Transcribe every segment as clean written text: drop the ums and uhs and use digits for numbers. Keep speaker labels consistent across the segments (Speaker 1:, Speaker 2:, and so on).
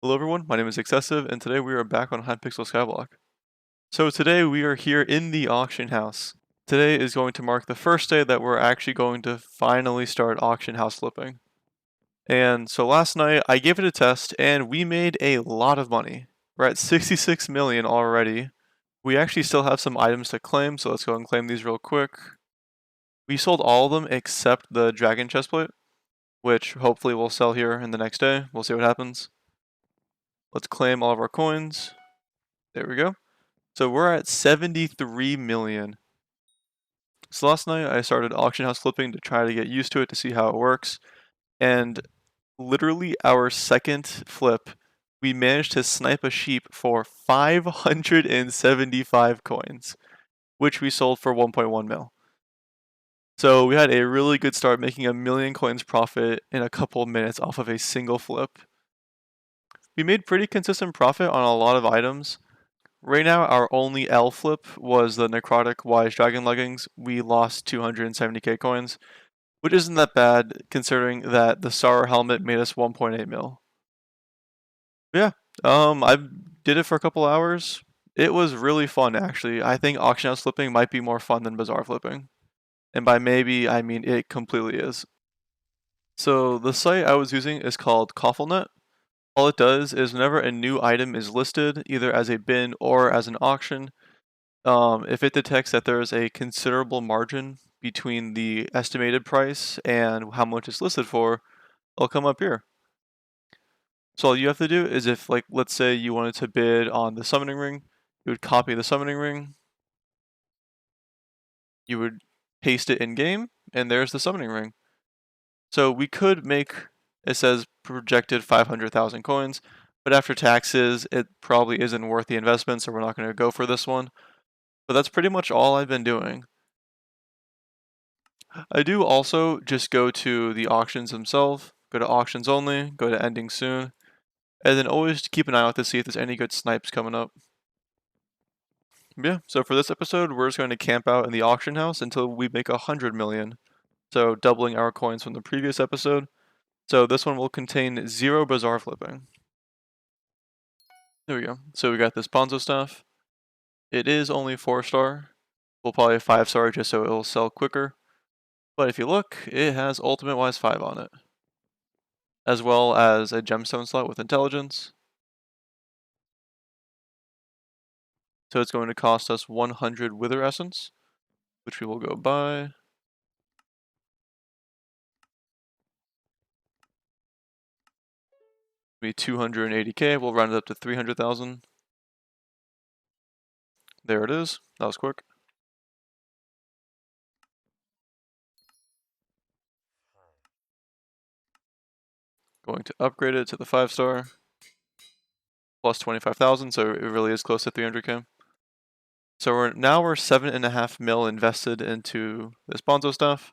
Speaker 1: Hello everyone, my name is XSIV, and today we are back on Hypixel Skyblock. So today we are here in the auction house. Today is going to mark the first day that we're actually going to finally start auction house flipping. And so last night I gave it a test and we made a lot of money. We're at 66 million already. We actually still have some items to claim, so let's go and claim these real quick. We sold all of them except the dragon chestplate, which hopefully we'll sell here in the next day. We'll see what happens. Let's claim all of our coins. There we go. So we're at 73 million. So last night I started auction house flipping to try to get used to it to see how it works. And literally our second flip, we managed to snipe a sheep for 575 coins, which we sold for 1.1 mil. So we had a really good start, making 1,000,000 coins profit in a couple of minutes off of a single flip. We made pretty consistent profit on a lot of items. Right now, our only L flip was the Necrotic Wise Dragon Leggings. We lost 270k coins, which isn't that bad considering that the Star Helmet made us 1.8 mil. Yeah, I did it for a couple hours. It was really fun, actually. I think auction house flipping might be more fun than bazaar flipping. And by maybe, I mean it completely is. So the site I was using is called Cofflenet. All it does is whenever a new item is listed, either as a bin or as an auction, if it detects that there is a considerable margin between the estimated price and how much it's listed for, it'll come up here. So all you have to do is if, like, let's say you wanted to bid on the summoning ring, you would copy the summoning ring, you would paste it in game, and there's the summoning ring. So we could make, it says projected 500,000 coins, but after taxes, it probably isn't worth the investment, so we're not going to go for this one. But that's pretty much all I've been doing. I do also just go to the auctions themselves, go to auctions only, go to ending soon, and then always keep an eye out to see if there's any good snipes coming up. Yeah, so for this episode, we're just going to camp out in the auction house until we make 100 million. So doubling our coins from the previous episode. So this one will contain 0 bazaar flipping. There we go. So we got this Ponzo stuff. It is only 4-star. We'll probably 5-star just so it'll sell quicker. But if you look, it has Ultimate Wise 5 on it, as well as a gemstone slot with intelligence. So it's going to cost us 100 Wither Essence, which we will go buy. Be 280k, we'll round it up to 300,000. There it is, that was quick. Going to upgrade it to the 5-star, plus 25,000, so it really is close to 300k. So we're 7.5 mil invested into this Bonzo stuff.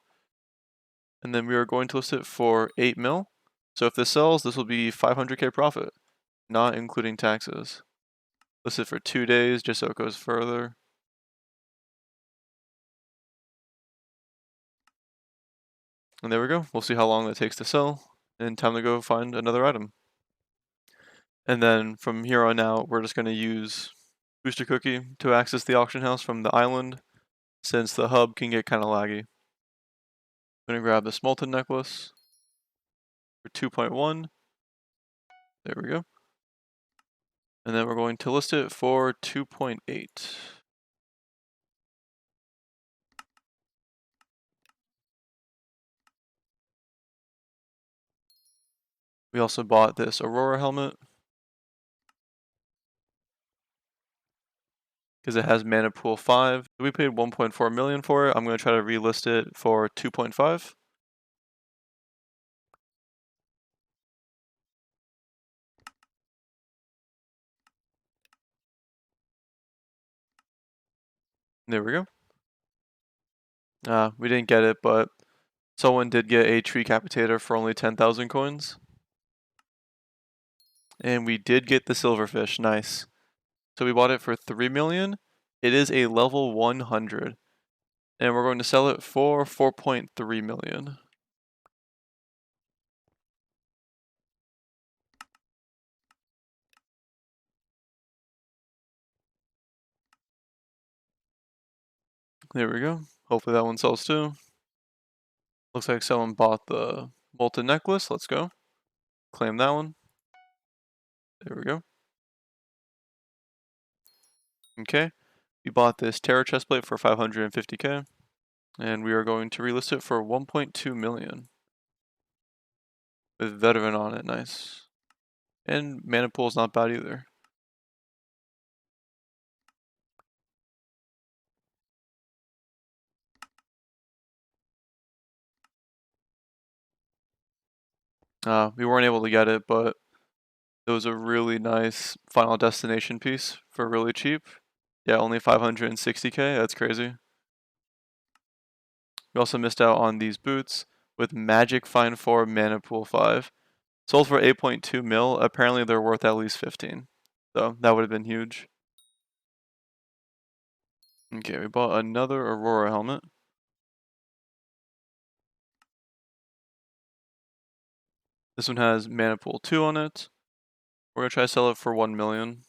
Speaker 1: And then we are going to list it for 8 mil. So if this sells, this will be 500k profit, not including taxes. List it for 2 days just so it goes further. And there we go. We'll see how long it takes to sell. And time to go find another item. And then from here on out, we're just going to use Booster Cookie to access the auction house from the island, since the hub can get kind of laggy. I'm going to grab this Molten Necklace for 2.1. There we go. And then we're going to list it for 2.8. We also bought this Aurora helmet because it has mana pool 5. We paid 1.4 million for it. I'm going to try to relist it for 2.5. There we go. We didn't get it, but someone did get a tree capitator for only 10,000 coins. And we did get the silverfish, nice. So we bought it for 3 million. It is a level 100. And we're going to sell it for 4.3 million. There we go. Hopefully that one sells too. Looks like someone bought the molten necklace. Let's go. Claim that one. There we go. Okay. We bought this Terra chestplate for 550k. And we are going to relist it for 1.2 million. With veteran on it. Nice. And mana pool's not bad either. We weren't able to get it, but it was a really nice Final Destination piece for really cheap. Yeah, only 560k. That's crazy. We also missed out on these boots with Magic Find 4 Mana Pool 5. Sold for 8.2 mil. Apparently they're worth at least 15. So that would have been huge. Okay, we bought another Aurora helmet. This one has Mana Pool 2 on it. We're going to try to sell it for 1 million.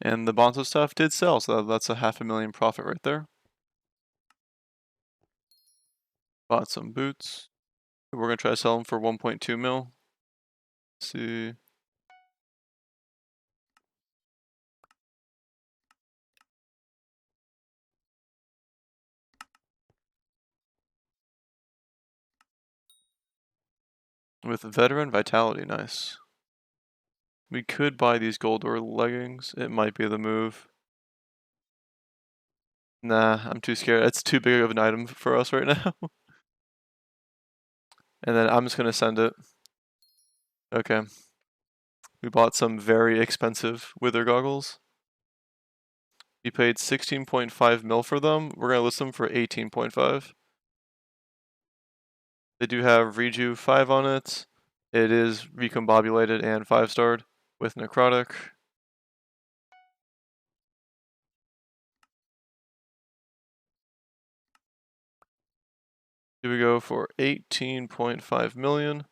Speaker 1: And the Bonzo stuff did sell, so that's a 500,000 profit right there. Bought some boots. We're going to try to sell them for 1.2 mil. Let's see. With Veteran Vitality, nice. We could buy these gold or leggings. It might be the move. Nah, I'm too scared. It's too big of an item for us right now. And then I'm just going to send it. Okay. We bought some very expensive Wither goggles. We paid 16.5 mil for them. We're going to list them for 18.5. They do have Reju 5 on it. It is recombobulated and 5-starred with Necrotic. Here we go for 18.5 million,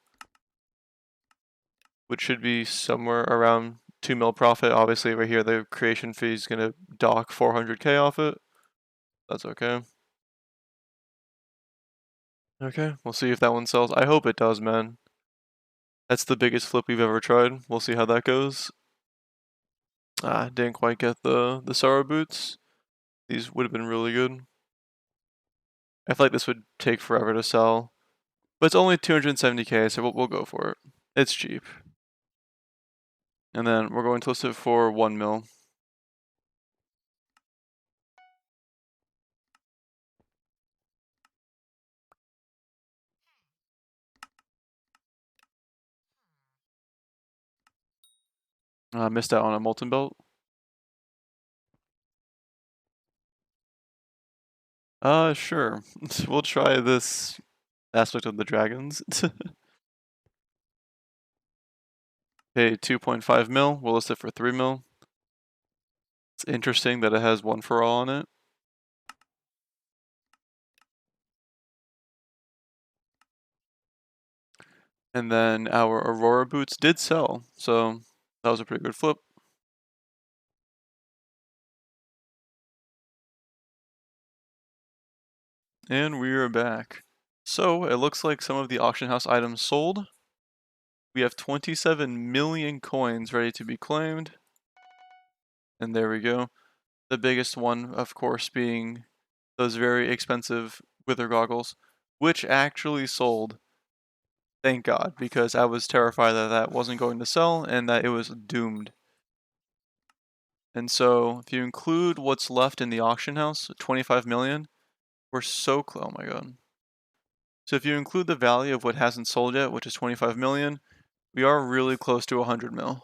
Speaker 1: which should be somewhere around 2 mil profit. Obviously, right here, the creation fee is going to dock 400k off it. That's okay. Okay, we'll see if that one sells. I hope it does, man. That's the biggest flip we've ever tried. We'll see how that goes. Didn't quite get the Sorrow boots. These would have been really good. I feel like this would take forever to sell. But it's only 270k, so we'll go for it. It's cheap. And then we're going to list it for 1 mil. Missed out on a Molten Belt. Sure. We'll try this aspect of the dragons. Pay 2.5 mil. We'll list it for 3 mil. It's interesting that it has one for all on it. And then our Aurora boots did sell, so that was a pretty good flip. And we are back. So it looks like some of the auction house items sold. We have 27 million coins ready to be claimed. And there we go. The biggest one, of course, being those very expensive Wither goggles, which actually sold. Thank God, because I was terrified that that wasn't going to sell and that it was doomed. And so, if you include what's left in the auction house, 25 million, we're so close. Oh my God. So if you include the value of what hasn't sold yet, which is 25 million, we are really close to 100 mil.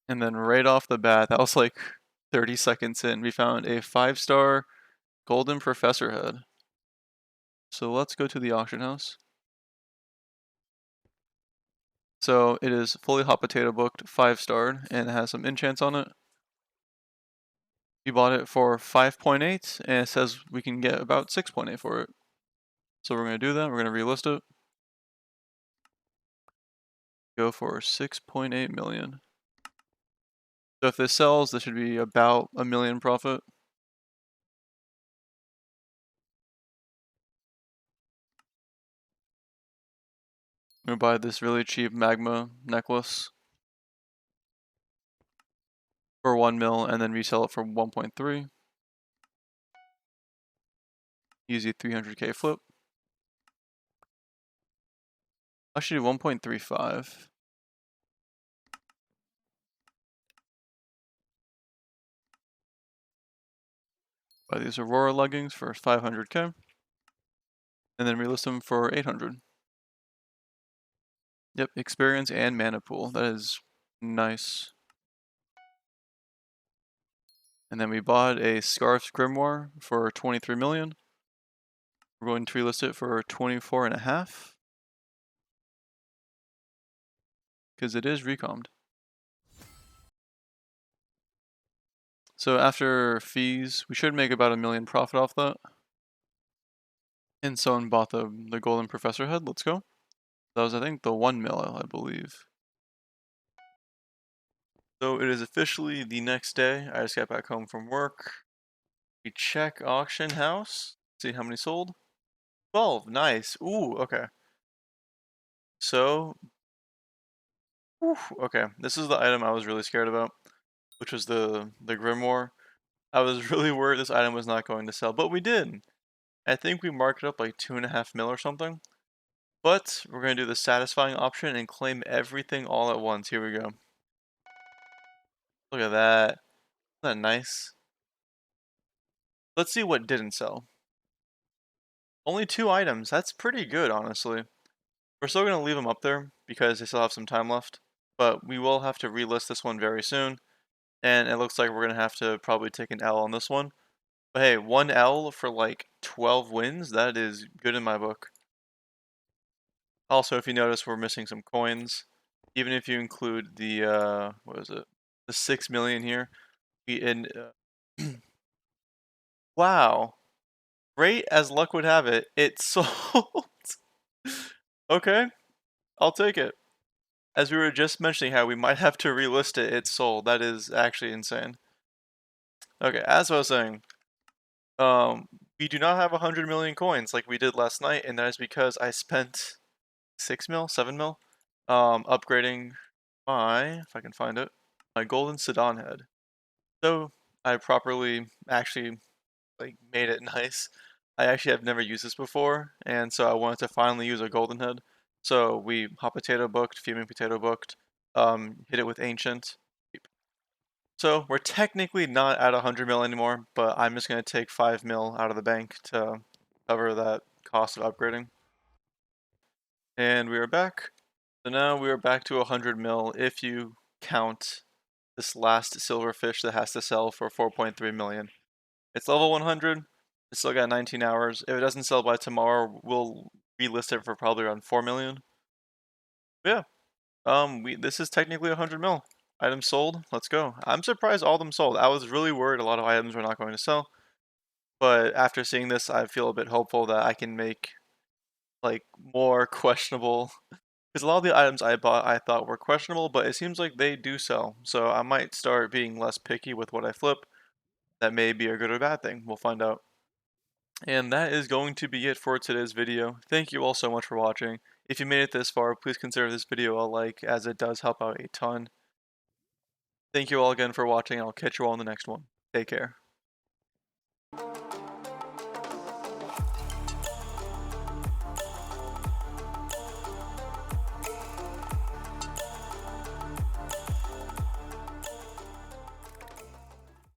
Speaker 1: And then right off the bat, that was like 30 seconds in, we found a 5-star golden professor head. So let's go to the auction house. So it is fully hot potato booked, 5-starred, and it has some enchants on it. We bought it for 5.8 and it says we can get about 6.8 for it. So we're going to do that. We're going to relist it. Go for 6.8 million. So if this sells, this should be about $1 million profit. I'm going to buy this really cheap magma necklace for 1 mil and then resell it for 1.3. Easy 300k flip. I should do 1.35. Buy these Aurora leggings for 500k. And then relist them for 800. Yep, experience and mana pool. That is nice. And then we bought a Scarf's Grimoire for 23 million. We're going to relist it for 24.5. Because it is recommed. So after fees, we should make about $1 million profit off that. And someone bought the Golden Professor head. Let's go. That was, I think, the 1 mil, I believe. So it is officially the next day. I just got back home from work. We check auction house. See how many sold. 12. Nice. Ooh, okay. So, okay. This is the item I was really scared about, which was the Grimoire. I was really worried this item was not going to sell, but we did. I think we marked it up like 2.5 mil or something. But we're going to do the satisfying option and claim everything all at once. Here we go. Look at that. Isn't that nice? Let's see what didn't sell. Only 2 items. That's pretty good, honestly. We're still going to leave them up there because they still have some time left. But we will have to relist this one very soon. And it looks like we're going to have to probably take an L on this one. But hey, 1 L for like 12 wins, that is good in my book. Also, if you notice, we're missing some coins. Even if you include the, what is it? The 6 million here. Wow. Great as luck would have it, it sold. Okay, I'll take it. As we were just mentioning how we might have to relist it, it sold. That is actually insane. Okay, as I was saying, we do not have 100 million coins like we did last night, and that is because I spent 6 mil, 7 mil, upgrading if I can find it, my golden sedan head. So I properly actually like made it nice. I actually have never used this before, and so I wanted to finally use a golden head. So we hot potato booked, fuming potato booked, hit it with ancient. So we're technically not at 100 mil anymore, but I'm just gonna take 5 mil out of the bank to cover that cost of upgrading. And we are back. So now we are back to 100 mil if you count this last silverfish that has to sell for 4.3 million. It's level 100. It's still got 19 hours. If it doesn't sell by tomorrow, we'll relist it for probably around 4 million. But yeah, this is technically 100 mil. Items sold. Let's go. I'm surprised all of them sold. I was really worried a lot of items were not going to sell. But after seeing this, I feel a bit hopeful that I can make like more questionable. Because a lot of the items I bought I thought were questionable, but it seems like they do sell. So I might start being less picky with what I flip. That may be a good or bad thing. We'll find out. And that is going to be it for today's video. Thank you all so much for watching. If you made it this far, please consider this video a like, as it does help out a ton. Thank you all again for watching, and I'll catch you all in the next one. Take care.